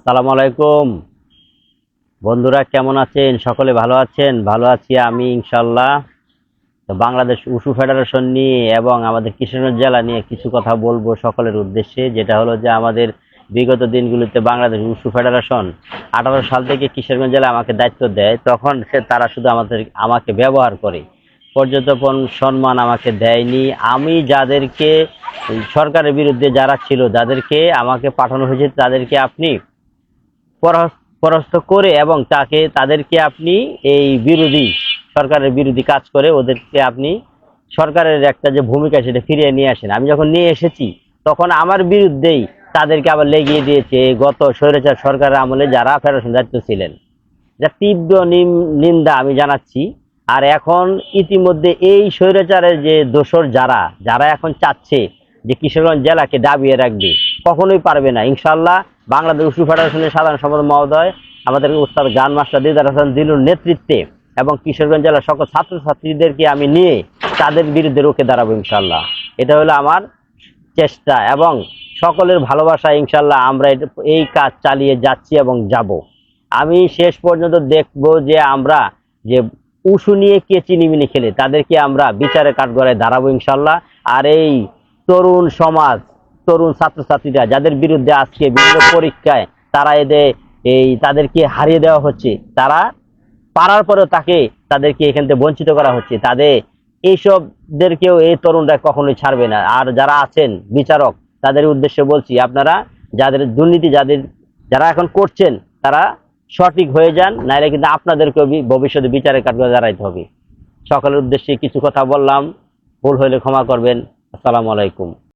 আসসালামু আলাইকুম বন্ধুরা, কেমন আছেন? সকলে ভালো আছেন? ভালো আছি আমি ইনশাল্লাহ। তো বাংলাদেশ উশু ফেডারেশন নিয়ে এবং আমাদের কিশোরগঞ্জ জেলা নিয়ে কিছু কথা বলবো সকলের উদ্দেশ্যে। যেটা হলো যে আমাদের বিগত দিনগুলিতে বাংলাদেশ উশু ফেডারেশন 18 সাল থেকে কিশোরগঞ্জ জেলা আমাকে দায়িত্ব দেয়, তখন তারা শুধু আমাকে ব্যবহার করে, পর্যটন সম্মান আমাকে দেয়নি। আমি যাদেরকে সরকারের বিরুদ্ধে যারা ছিল, যাদেরকে আমাকে পাঠানো হয়েছে, তাদেরকে আপনি পরাস্ত করে এবং তাদেরকে আপনি এই বিরোধী সরকারের বিরোধী কাজ করে ওদেরকে আপনি সরকারের একটা যে ভূমিকা সেটা ফিরিয়ে নিয়ে আসেন। আমি যখন নিয়ে এসেছি তখন আমার বিরুদ্ধেই তাদেরকে আবার লেগিয়ে দিয়েছে গত স্বৈরাচার সরকারের আমলে যারা ফেডারেশন দায়িত্ব ছিলেন। যা তীব্র নিন্দা আমি জানাচ্ছি। আর এখন ইতিমধ্যে এই স্বৈরাচারের যে দোসর যারা যারা এখন চাচ্ছে যে কিশোরগঞ্জ জেলাকে দাবিয়ে রাখবে, কখনোই পারবে না ইনশাল্লাহ। বাংলাদেশ উশু ফেডারেশনের সাধারণ সম্পাদক মহোদয় আমাদের উস্তাদ গান মাস্টার দিদার হাসান দিলুর নেতৃত্বে এবং কিশোরগঞ্জ জেলার সকল ছাত্রছাত্রীদেরকে আমি নিয়ে তাদের বিরুদ্ধে রুখে দাঁড়াবো ইনশাল্লাহ। এটা হলো আমার চেষ্টা এবং সকলের ভালোবাসা। ইনশাল্লাহ আমরা এই কাজ চালিয়ে যাচ্ছি এবং যাব। আমি শেষ পর্যন্ত দেখব যে আমরা যে উশু নিয়ে কে চিনিমিনি খেলে তাদেরকে আমরা বিচারের কাঠগড়ায় দাঁড়াবো ইনশাল্লাহ। আর এই তরুণ সমাজ, তরুণ ছাত্রছাত্রীরা যাদের বিরুদ্ধে আজকে বিভিন্ন পরীক্ষায় তারা তাদেরকে হারিয়ে দেওয়া হচ্ছে, তারা পারার পরেও তাদেরকে এখান থেকে বঞ্চিত করা হচ্ছে, এইসবদেরকেও এই তরুণরা কখনোই ছাড়বে না। আর যারা আছেন বিচারক, তাদের উদ্দেশ্যে বলছি, আপনারা যাদের দুর্নীতি যারা এখন করছেন তারা সঠিক হয়ে যান, নাইলে কিন্তু আপনাদেরকেও ভবিষ্যতে বিচারের কাঠগড়ায় দাঁড়াইতে হবে। সকলের উদ্দেশ্যে কিছু কথা বললাম, ভুল হলে ক্ষমা করবেন। আসসালামু আলাইকুম।